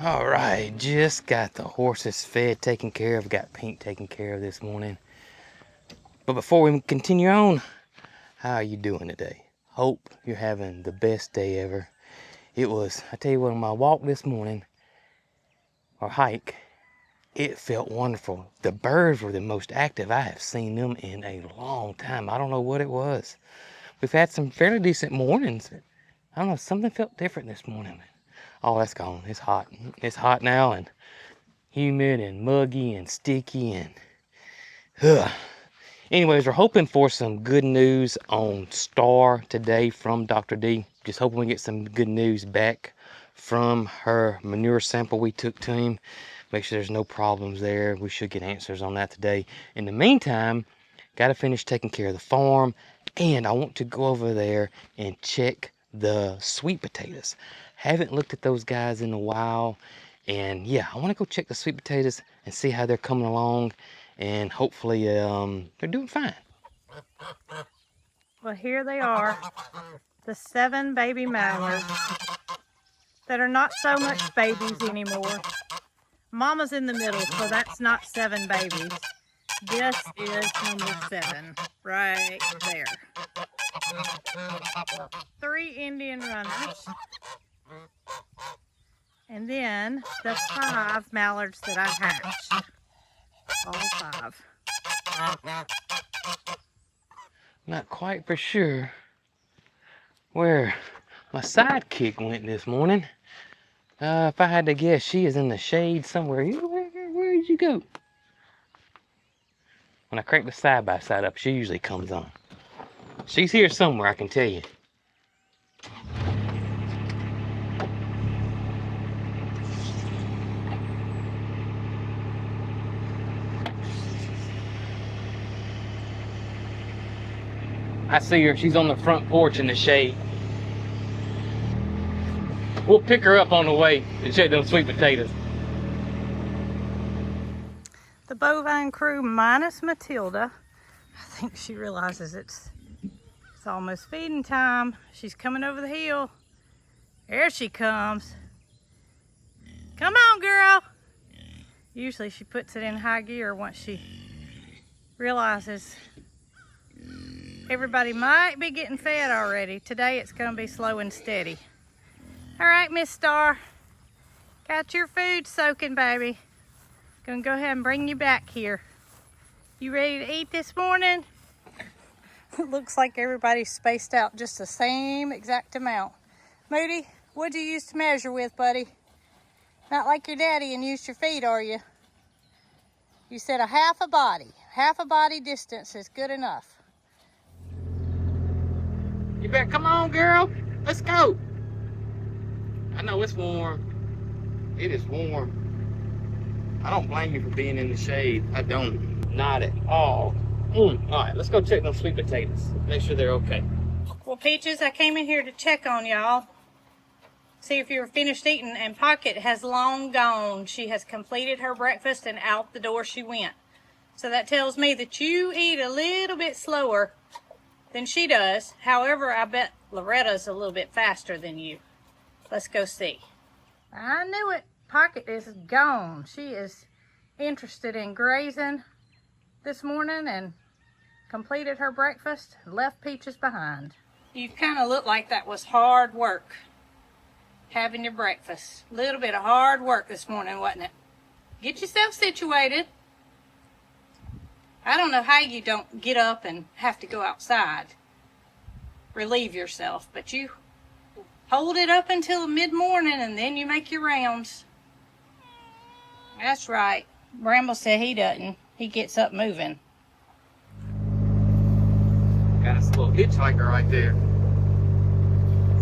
All right, just got the horses fed, taken care of, got Pink taken care of this morning. But before we continue on, how are you doing today? Hope you're having the best day ever. It was, I tell you what, on my walk this morning, or hike, it felt wonderful. The birds were the most active I have seen them in a long time. I don't know what it was. We've had some fairly decent mornings, but I don't know, something felt different this morning. Oh, that's gone. It's hot. It's hot now and humid and muggy and sticky and ugh. Anyways, we're hoping for some good news on Star today from Dr. D. Just hoping we get some good news back from her manure sample we took to him. Make sure there's no problems there. We should get answers on that today. In the meantime, got to finish taking care of the farm, and I want to go over there and check the sweet potatoes. Haven't looked at those guys in a while, and yeah, I want to go check the sweet potatoes and see how they're coming along, and hopefully they're doing fine. Well, here they are, the 7 baby mallards that are not so much babies anymore. Mama's in the middle, so that's not 7 babies. This is number 7 right there. 3 Indian runners. And then the 5 mallards that I hatched. All 5. Not quite for sure where my sidekick went this morning. If I had to guess, she is in the shade somewhere. Where did you go? When I crank the side-by-side up, she usually comes on. She's here somewhere, I can tell you. I see her. She's on the front porch in the shade. We'll pick her up on the way and check them sweet potatoes. The bovine crew minus Matilda. I think she realizes it's almost feeding time. She's coming over the hill. There she comes. Come on, girl. Usually she puts it in high gear once she realizes everybody might be getting fed already. Today it's going to be slow and steady. All right, Miss Star. Got your food soaking, baby. Gonna go ahead and bring you back here. You ready to eat this morning? It looks like everybody's spaced out just the same exact amount. Moody, what'd you use to measure with, buddy? Not like your daddy and used your feet, are you? You said a half a body. Half a body distance is good enough. You better come on, girl. Let's go. I know it's warm. It is warm. I don't blame you for being in the shade. I don't. Not at all. All right, let's go check those sweet potatoes. Make sure they're okay. Well, Peaches, I came in here to check on y'all. See if you were finished eating, and Pocket has long gone. She has completed her breakfast and out the door she went. So that tells me that you eat a little bit slower than she does. However, I bet Loretta's a little bit faster than you. Let's go see. I knew it. Pocket is gone. She is interested in grazing this morning and completed her breakfast and left Peaches behind. You kind of look like that was hard work, having your breakfast. A little bit of hard work this morning, wasn't it? Get yourself situated. I don't know how you don't get up and have to go outside, relieve yourself, but you hold it up until mid-morning and then you make your rounds. That's right. Bramble said he doesn't. He gets up moving. Got us a little hitchhiker right there.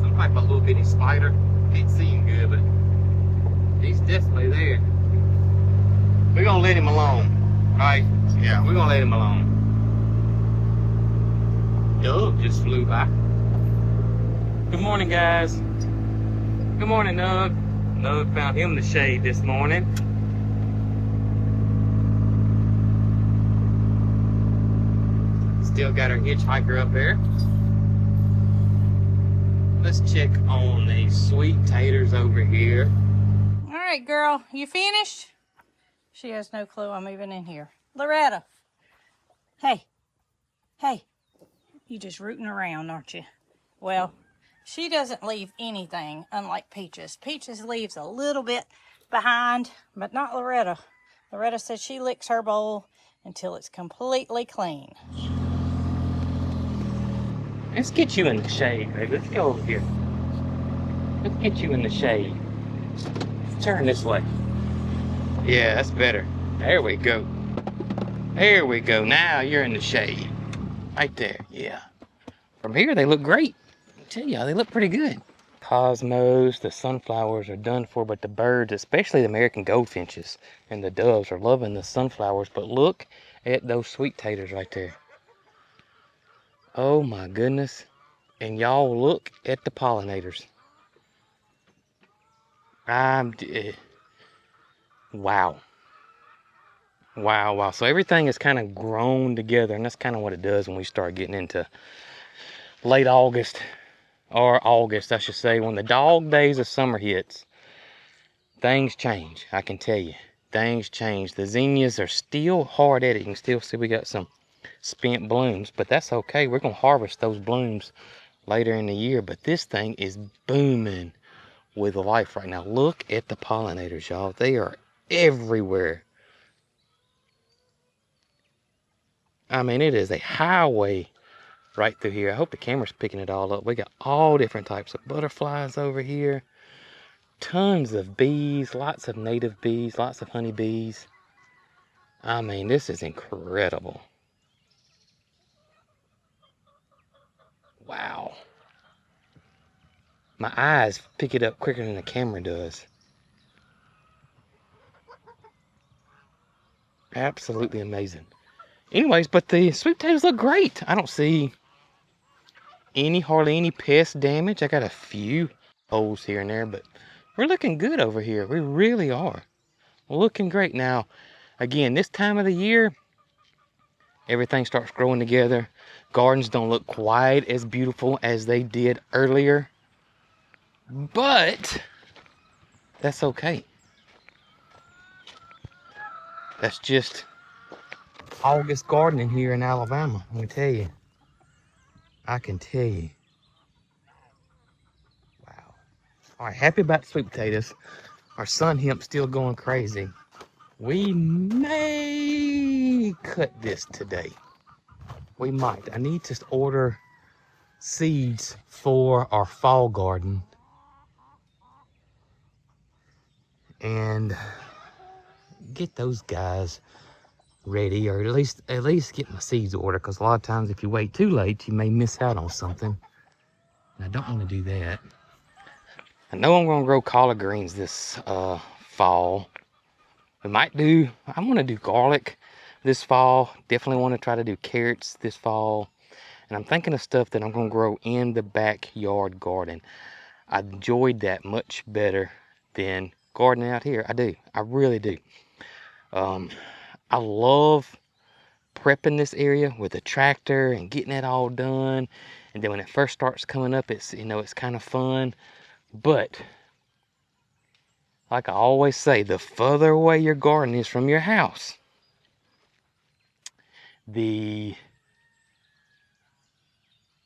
Some type of little bitty spider. Can't see him good, but he's definitely there. We're gonna let him alone, right? Yeah, we're gonna let him alone. Doug just flew by. Good morning, guys. Good morning, Doug. Doug found him the shade this morning. Still got our hitchhiker up there. Let's check on these sweet taters over here. All right. right, girl, you finished? She has no clue I'm even in here. Loretta. Hey. Hey. You just rooting around, aren't you? Well, she doesn't leave anything, unlike Peaches. Peaches leaves a little bit behind, but not Loretta. Loretta said she licks her bowl until it's completely clean. Let's get you in the shade, baby. Let's go over here. Let's get you in the shade. Let's turn this way. Yeah, that's better. There we go. There we go. Now you're in the shade. Right there. Yeah. From here, they look great. I tell you, they look pretty good. Cosmos, the sunflowers are done for, but the birds, especially the American goldfinches and the doves, are loving the sunflowers. But look at those sweet taters right there. Oh my goodness. And y'all look at the pollinators. Wow. Wow, wow. So everything is kind of grown together, and that's kind of what it does when we start getting into late August, or August, I should say, when the dog days of summer hits. Things change, I can tell you. Things change. The zinnias are still hard at it. You can still see we got some spent blooms, but that's okay. We're going to harvest those blooms later in the year, but this thing is booming with life right now. Look at the pollinators, y'all. They are everywhere. I mean, it is a highway right through here. I hope the camera's picking it all up. We got all different types of butterflies over here. Tons of bees, lots of native bees, lots of honeybees. I mean, this is incredible. Wow. My eyes pick it up quicker than the camera does. Absolutely amazing. Anyways, but the sweet potatoes look great. I don't see hardly any pest damage. I got a few holes here and there, but we're looking good over here. We really are. Looking great. Now, again, this time of the year, everything starts growing together. Gardens don't look quite as beautiful as they did earlier, but that's okay. That's just August gardening here in Alabama. Let me tell you. I can tell you. Wow. All right, happy about the sweet potatoes. Our sun hemp's still going crazy. We may cut this today. We might. I need to order seeds for our fall garden and get those guys ready, or at least get my seeds ordered, because a lot of times if you wait too late, you may miss out on something. And I don't want to do that. I know I'm going to grow collard greens this fall. I'm going to do garlic this fall. Definitely want to try to do carrots this fall. And I'm thinking of stuff that I'm going to grow in the backyard garden. I enjoyed that much better than gardening out here. I do. I really do. I love prepping this area with a tractor and getting it all done. And then when it first starts coming up, it's kind of fun. But like I always say, the further away your garden is from your house, the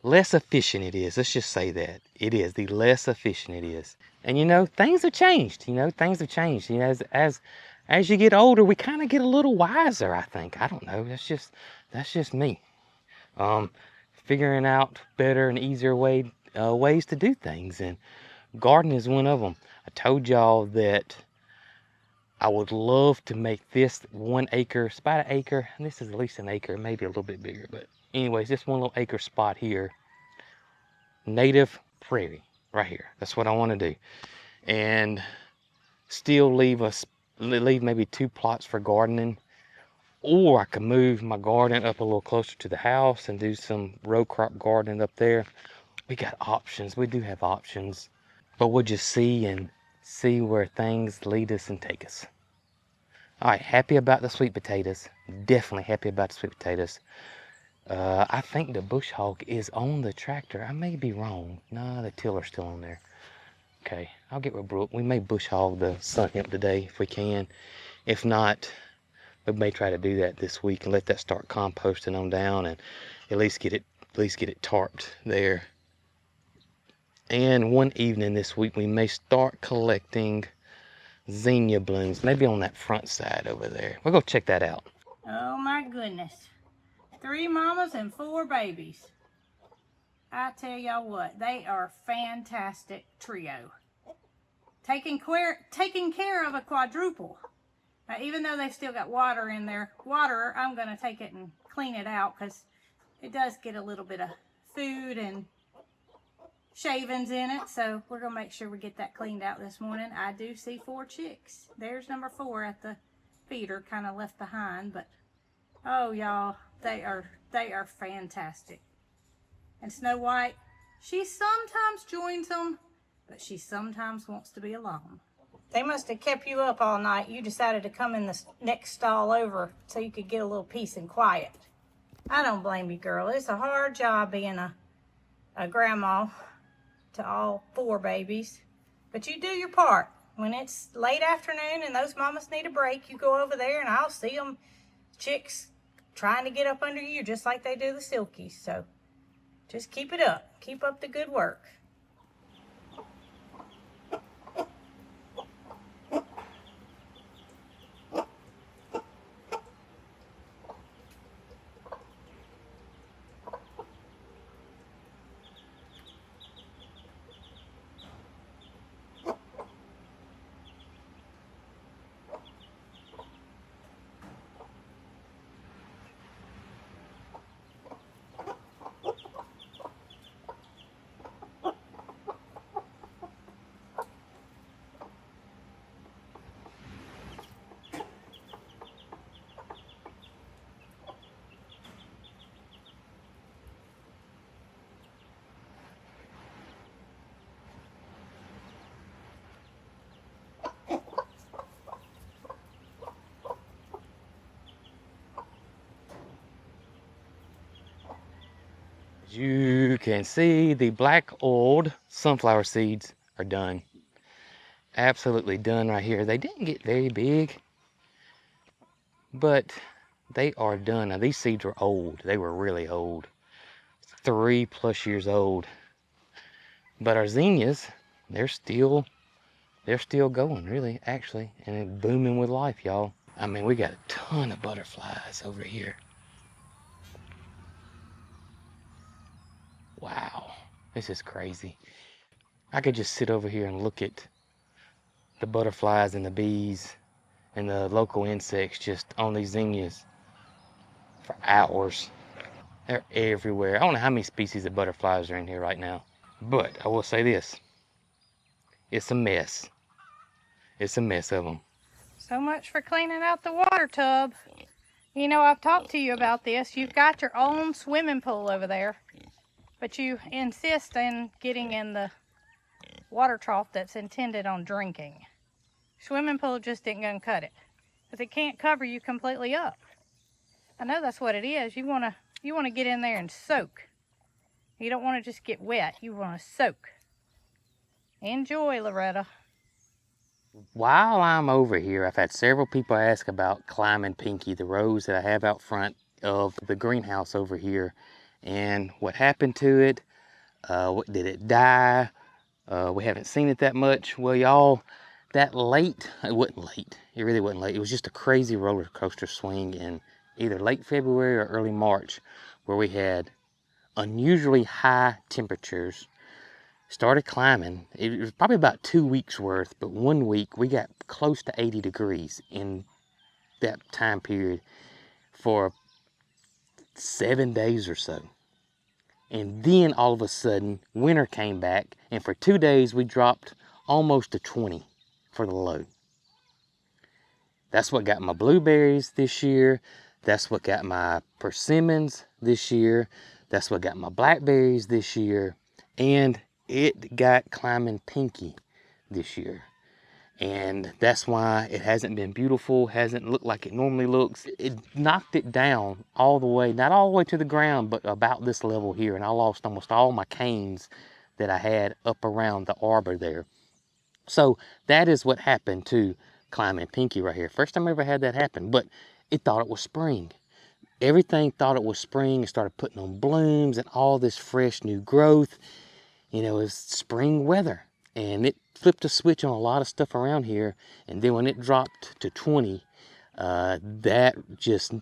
less efficient it is. Let's just say that. It is. The less efficient it is. And things have changed. Things have changed. As you get older, we kind of get a little wiser, I think. I don't know. That's just me. Figuring out better and easier ways to do things. And gardening is one of them. I told y'all that I would love to make this 1 acre, it's about 1 acre, and this is at least 1 acre, maybe a little bit bigger, but anyways, this 1 little acre spot here, native prairie, right here. That's what I want to do. And still leave maybe 2 plots for gardening, or I could move my garden up a little closer to the house and do some row crop gardening up there. We got options. We do have options, but we'll just see where things lead us and take us. All right, happy about the sweet potatoes. Definitely happy about the sweet potatoes. I think the bush hog is on the tractor. I may be wrong. No, the tiller's still on there. Okay, I'll get with Brooke. We may bush hog the sun hemp today if we can. If not, we may try to do that this week and let that start composting on down and at least get it tarped there. And one evening this week we may start collecting zinnia blooms, maybe on that front side over there. We'll go check that out. Oh my goodness. 3 mamas and 4 babies. I tell y'all what, they are a fantastic trio. Taking care of a quadruple. Now, even though they've still got water in their water, I'm going to take it and clean it out because it does get a little bit of food and shavings in it. So we're going to make sure we get that cleaned out this morning. I do see 4 chicks. There's number 4 at the feeder, kind of left behind. But, oh, y'all, they are fantastic. And Snow White, she sometimes joins them, but she sometimes wants to be alone. They must have kept you up all night. You decided to come in the next stall over so you could get a little peace and quiet. I don't blame you, girl. It's a hard job being a grandma to all 4 babies. But you do your part. When it's late afternoon and those mamas need a break, you go over there and I'll see them chicks trying to get up under you just like they do the silkies. So just keep it up. Keep up the good work. As you can see, the black oiled sunflower seeds are done. Absolutely done right here. They didn't get very big, but they are done. Now these seeds were old. They were really old. 3+ years old. But our zinnias, they're still going, really, actually, and it's booming with life, y'all. I mean, we got a ton of butterflies over here. Wow, this is crazy. I could just sit over here and look at the butterflies and the bees and the local insects just on these zinnias for hours. They're everywhere. I don't know how many species of butterflies are in here right now, but I will say this. It's a mess. It's a mess of them. So much for cleaning out the water tub. You know, I've talked to you about this. You've got your own swimming pool over there, but you insist on getting in the water trough that's intended on drinking. Swimming pool just ain't gonna cut it, because it can't cover you completely up. I know that's what it is. You wanna get in there and soak. You don't want to just get wet. You want to soak. Enjoy, Loretta. While I'm over here, I've had several people ask about climbing Pinky, the rose that I have out front of the greenhouse over here, and what happened to it. Did it die? We haven't seen it that much. Well, y'all, it wasn't late. It really wasn't late. It was just a crazy roller coaster swing in either late February or early March, where we had unusually high temperatures. Started climbing. It was probably about 2 weeks worth, but 1 week we got close to 80 degrees in that time period for 7 days or so. And then all of a sudden, winter came back, and for 2 days we dropped almost to 20 for the low. That's what got my blueberries this year. That's what got my persimmons this year. That's what got my blackberries this year. And it got climbing Pinky this year. And that's why it hasn't been beautiful, hasn't looked like it normally looks. It knocked it down all the way, not all the way to the ground, but about this level here. And I lost almost all my canes that I had up around the arbor there. So that is what happened to Climbing Pinky right here. First time I ever had that happen, but it thought it was spring. Everything thought it was spring. It started putting on blooms and all this fresh new growth. You know, it's spring weather. And it flipped a switch on a lot of stuff around here. And then when it dropped to 20, that just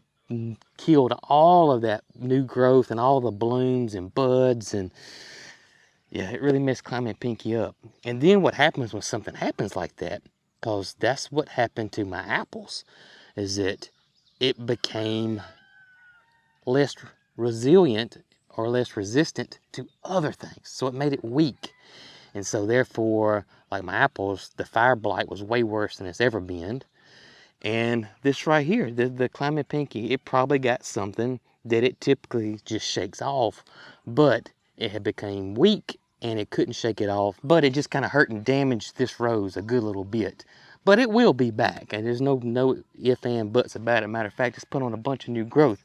killed all of that new growth and all the blooms and buds. And yeah, it really messed Climbing Pinky up. And then what happens when something happens like that, because that's what happened to my apples, is that it became less resilient or less resistant to other things. So it made it weak. And so therefore, like my apples, the fire blight was way worse than it's ever been. And this right here, the Climbing Pinky, it probably got something that it typically just shakes off, but it had become weak and it couldn't shake it off, but it just kind of hurt and damaged this rose a good little bit. But it will be back, and there's no if and buts about it. Matter of fact, it's put on a bunch of new growth.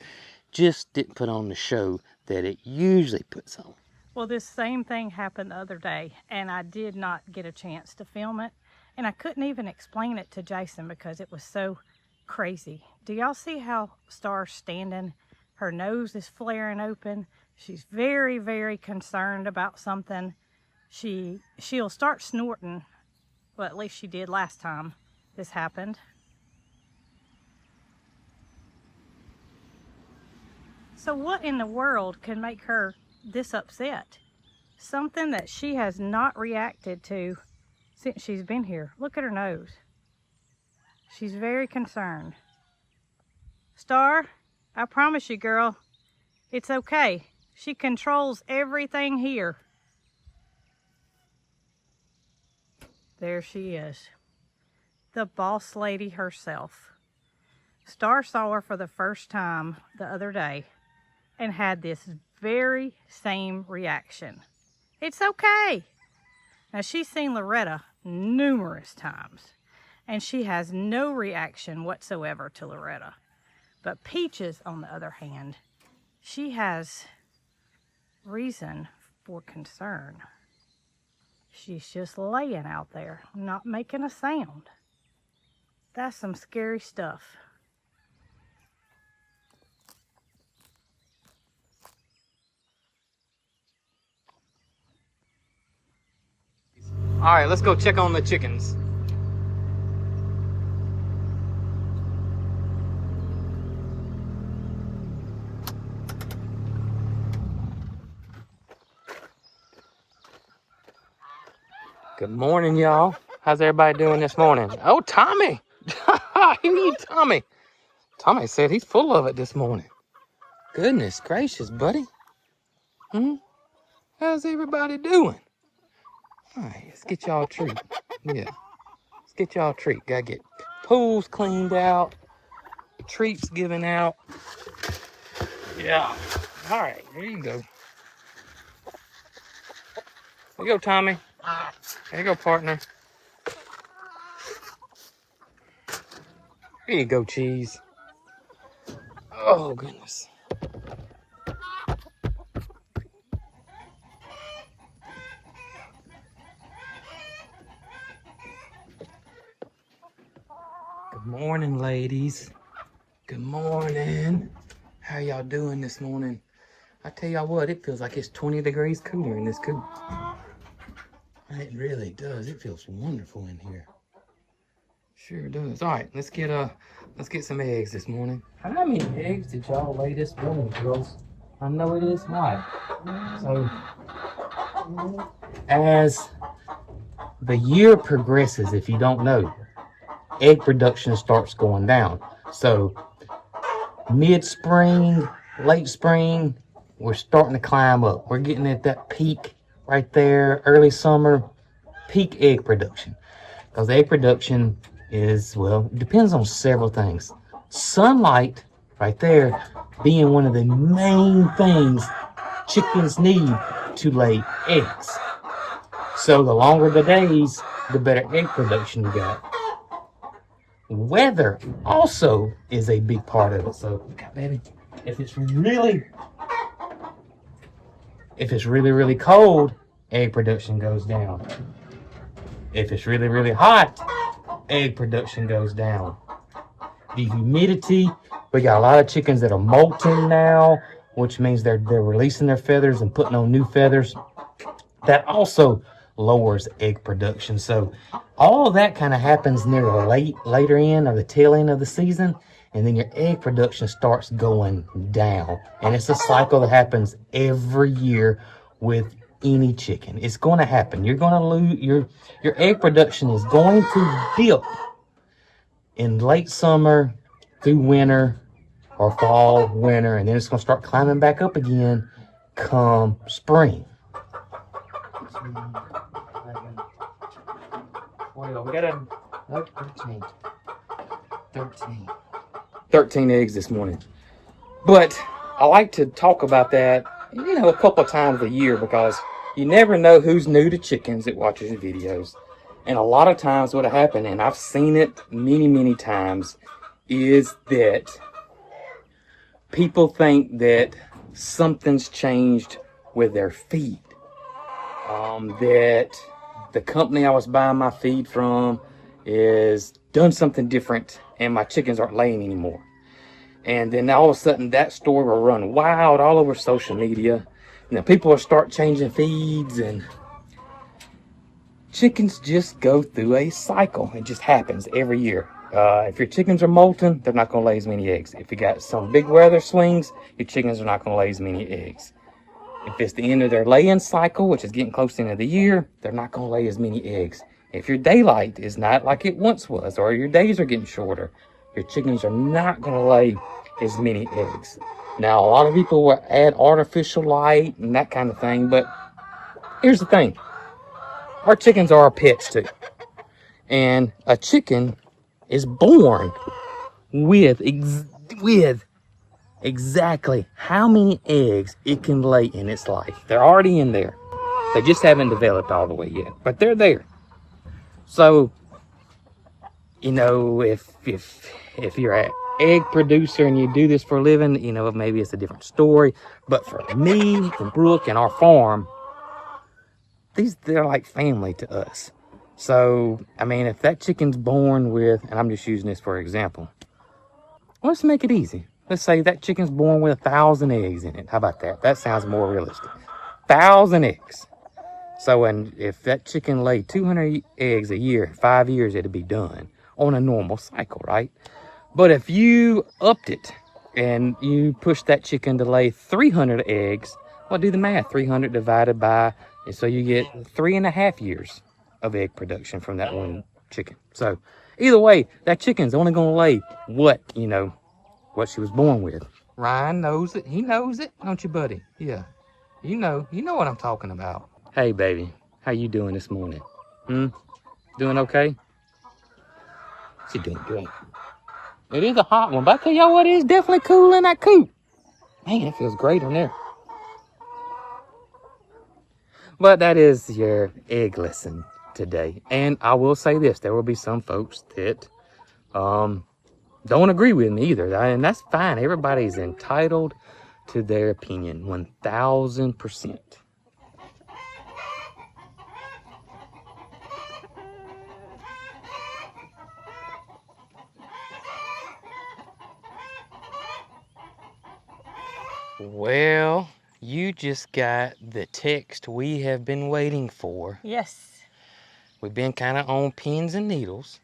Just didn't put on the show that it usually puts on. Well, this same thing happened the other day, and I did not get a chance to film it, and I couldn't even explain it to Jason because it was so crazy. Do y'all see how Star's standing? Her nose is flaring open. She's very, very concerned about something. She'll start snorting. Well, at least she did last time this happened. So what in the world can make her this upset? Something that she has not reacted to since she's been here. Look at her nose. She's very concerned. Star, I promise you, girl, it's okay. She controls everything here. There she is. The boss lady herself. Star saw her for the first time the other day and had this very same reaction. It's okay. Now, she's seen Loretta numerous times, and she has no reaction whatsoever to Loretta. But Peaches, on the other hand, she has reason for concern. She's just laying out there, not making a sound. That's some scary stuff. All right, let's go check on the chickens. Good morning, y'all. How's everybody doing this morning? Oh, Tommy. You need Tommy. Tommy said he's full of it this morning. Goodness gracious, buddy. How's everybody doing? All right, let's get y'all a treat. Yeah, let's get y'all a treat. Gotta get pools cleaned out, treats given out. Yeah. All right, here you go. There you go, Tommy. There you go, partner. Here you go, Cheese. Oh, goodness. Good morning, ladies. Good morning. How y'all doing this morning? I tell y'all what, it feels like it's 20 degrees cooler in this coop. It really does. It feels wonderful in here. Sure does. All right, let's get some eggs this morning. How many eggs did y'all lay this morning, girls? I know it is hot. So, as the year progresses, if you don't know, egg production starts going down. So, mid-spring, late spring, we're starting to climb up. We're getting at that peak right there, early summer, peak egg production. Because egg production is, well, it depends on several things. Sunlight, right there, being one of the main things chickens need to lay eggs. So the longer the days, the better egg production you got. Weather also is a big part of it. So, baby, if it's really cold, egg production goes down. If it's really, really hot, egg production goes down. The humidity, we got a lot of chickens that are molting now, which means they're releasing their feathers and putting on new feathers. That also lowers egg production. So all of that kind of happens near the later end or the tail end of the season, and then your egg production starts going down. And it's a cycle that happens every year with any chicken. It's going to happen. You're going to lose your egg production is going to dip in late summer through winter or fall, winter, and then it's going to start climbing back up again come spring. We got 13 eggs this morning. But I like to talk about that, a couple of times a year, because you never know who's new to chickens that watches your videos. And a lot of times what'll happen, and I've seen it many, many times, is that people think that something's changed with their feed. That the company I was buying my feed from is done something different and my chickens aren't laying anymore. And then all of a sudden that story will run wild all over social media. People will start changing feeds, and chickens just go through a cycle. It just happens every year. If your chickens are molting, they're not going to lay as many eggs. If you got some big weather swings, your chickens are not going to lay as many eggs. If it's the end of their laying cycle, which is getting close to the end of the year, they're not going to lay as many eggs. If your daylight is not like it once was, or your days are getting shorter, your chickens are not going to lay as many eggs. Now, a lot of people will add artificial light and that kind of thing, but here's the thing. Our chickens are our pets too. And a chicken is born with exactly how many eggs it can lay in its life. They're already in there. They just haven't developed all the way yet, but they're there. So, if you're an egg producer and you do this for a living, maybe it's a different story. But for me and Brooke and our farm, they're like family to us. So, if that chicken's born with, and I'm just using this for example, let's make it easy. Let's say that chicken's born with 1,000 eggs in it. How about that? That sounds more realistic. 1,000 eggs. So, if that chicken laid 200 eggs a year, 5 years, it'd be done on a normal cycle, right? But if you upped it and you pushed that chicken to lay 300 eggs, well, do the math. 300 divided by, and so you get 3.5 years of egg production from that one chicken. So, either way, that chicken's only going to lay what she was born with. Ryan knows it. He knows it, don't you, buddy? Yeah. You know what I'm talking about. Hey, baby. How you doing this morning? Doing okay? She doing great. It is a hot one, but I tell y'all what, it is definitely cool in that coop. Man, it feels great in there. But that is your egg lesson today. And I will say this, there will be some folks that don't agree with me either, and that's fine. Everybody's entitled to their opinion, 1,000%. Well, you just got the text we have been waiting for. Yes. We've been kind of on pins and needles.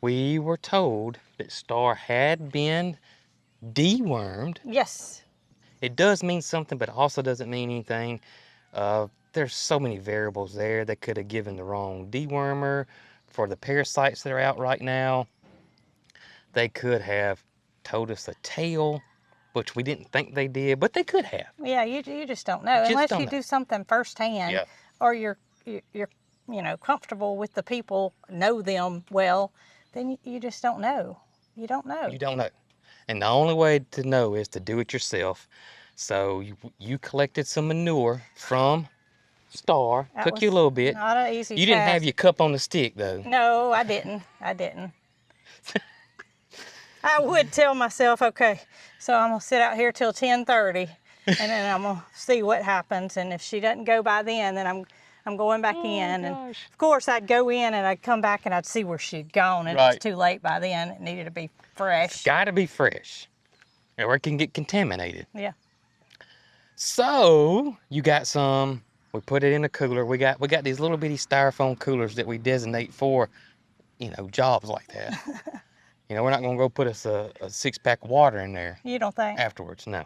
We were told that Star had been dewormed. Yes. It does mean something, but it also doesn't mean anything. There's so many variables there. They could have given the wrong dewormer for the parasites that are out right now. They could have told us a tail, which we didn't think they did, but they could have. Yeah, you just don't know. Unless you do something firsthand, yeah. Or you're comfortable with the people, know them well, then you just don't know. You don't know. You don't know. And the only way to know is to do it yourself. So you collected some manure from Star. Took you a little bit. Not an easy You didn't have your cup on the stick, though. No, I didn't. I would tell myself, okay, so I'm going to sit out here till 10:30, and then I'm going to see what happens. And if she doesn't go by then I'm I'm going back Oh, in. And gosh. of course, I'd go in and I'd come back and I'd see where she'd gone. And it was Right. too late by then. It needed to be fresh. Gotta be fresh, or it can get contaminated. Yeah. So you got some. We put it in a cooler. We got these little bitty styrofoam coolers that we designate for, jobs like that. We're not gonna go put us a 6-pack of water in there You don't think? afterwards. No,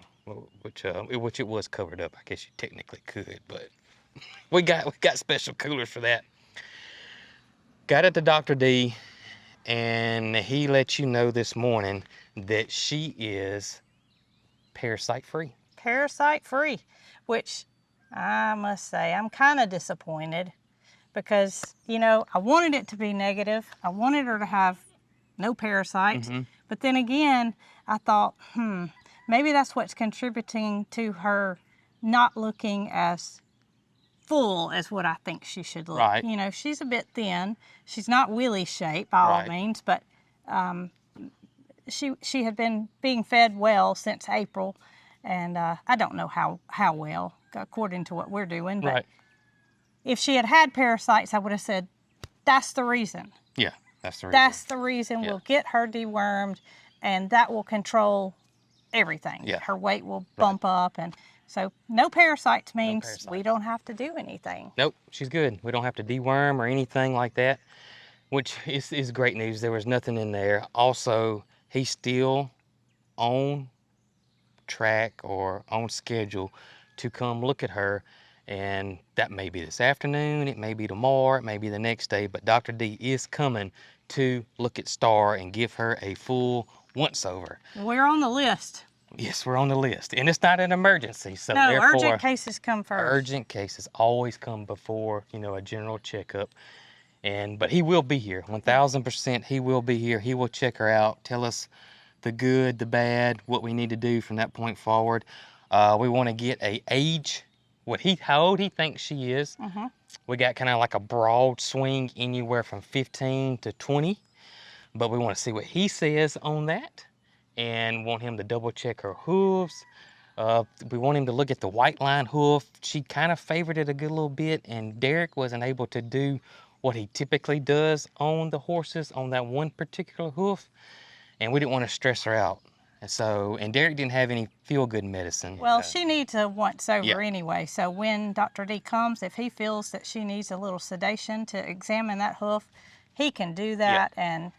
which it was covered up. I guess you technically could, but we got special coolers for that. Got it to Dr. D, and he let you know this morning that she is parasite free. Parasite free, which I must say I'm kind of disappointed because, I wanted it to be negative. I wanted her to have no parasites. But then again, I thought, maybe that's what's contributing to her not looking as full as what I think she should look. Right. She's a bit thin. She's not willy shaped by all Right. means, but she had been being fed well since April, and I don't know how well, according to what we're doing. But Right. if she had had parasites, I would have said, that's the reason. Yeah, that's the reason. That's the reason. Yeah. We'll get her dewormed, and that will control everything. Yeah. Her weight will bump up, and so no parasites means parasites. we don't have to do anything. Nope, she's good. We don't have to deworm or anything like that, which is great news. There was nothing in there. Also, he's still on track or on schedule to come look at her, and that may be this afternoon, it may be tomorrow, it may be the next day, but Dr. D is coming to look at Star and give her a full once-over. We're on the list. Yes, we're on the list, and it's not an emergency, so No, therefore, urgent cases come first. urgent cases always come before, a general checkup. But he will be here, 1000%. He will be here. He will check her out, tell us the good, the bad, what we need to do from that point forward. We want to get a age, how old he thinks she is. We got kind of like a broad swing anywhere from 15 to 20, but we want to see what he says on that, and want him to double check her hooves. We want him to look at the white line hoof. She kind of favored it a good little bit, and Derek wasn't able to do what he typically does on the horses on that one particular hoof, and we didn't want to stress her out. And Derek didn't have any feel-good medicine. Well, she needs a once-over Yeah. anyway, so when Dr. D comes, if he feels that she needs a little sedation to examine that hoof, he can do that and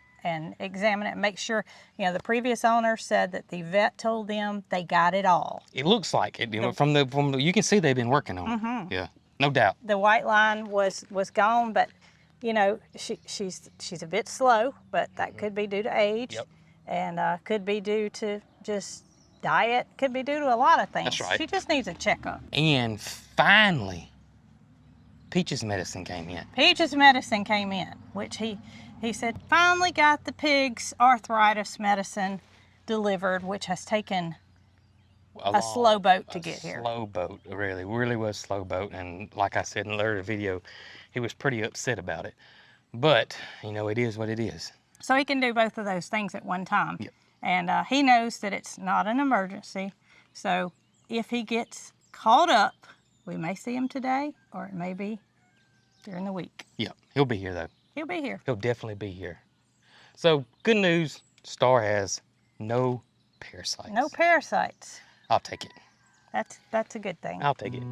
examine it and make sure. The previous owner said that the vet told them they got it all. It looks like it. From you can see they've been working on it. Yeah, no doubt. The white line was gone, but she's a bit slow, but that could be due to age. Yep. And could be due to just diet, could be due to a lot of things. That's right. She just needs a checkup. And finally, Peach's medicine came in. Peach's medicine came in, which he said finally got the pig's arthritis medicine delivered, which has taken a slow boat to get here. Slow boat, really was slow boat. And like I said in the earlier video, he was pretty upset about it. But, it is what it is. So he can do both of those things at one time. Yep. And he knows that it's not an emergency. So if he gets caught up, we may see him today, or it may be during the week. Yeah, he'll be here though. He'll be here. He'll definitely be here. So good news, Star has no parasites. No parasites. I'll take it. That's a good thing. I'll take it.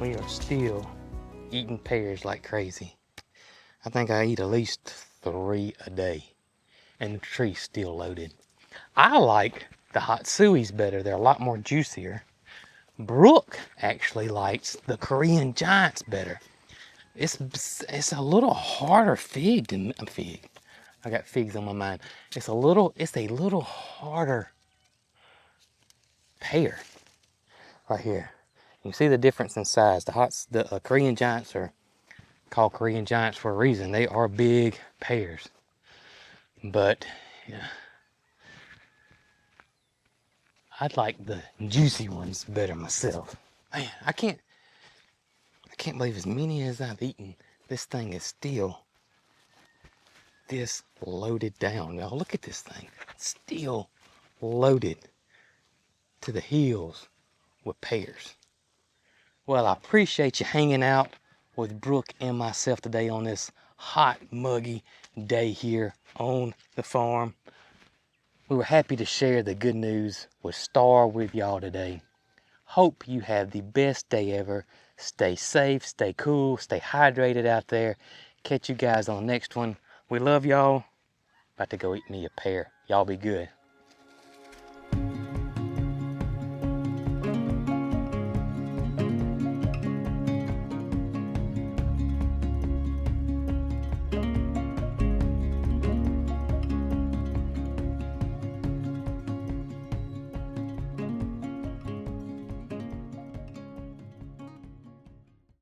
we are still eating pears like crazy. I think I eat at least 3 a day, and the tree's still loaded. I like the hot sueys better. They're a lot more juicier. Brooke actually likes the Korean Giants better. It's a little harder fig than a fig. I got figs on my mind. It's a little harder pear right here. You see the difference in size. The Korean Giants are called Korean Giants for a reason. They are big pears. But yeah, I'd like the juicy ones better myself. Man, I can't believe as many as I've eaten. This thing is still this loaded down. Y'all look at this thing. It's still loaded to the hills with pears. Well, I appreciate you hanging out with Brooke and myself today on this hot, muggy day here on the farm. We were happy to share the good news with Star with y'all today. Hope you have the best day ever. Stay safe, stay cool, stay hydrated out there. Catch you guys on the next one. We love y'all. About to go eat me a pear. Y'all be good.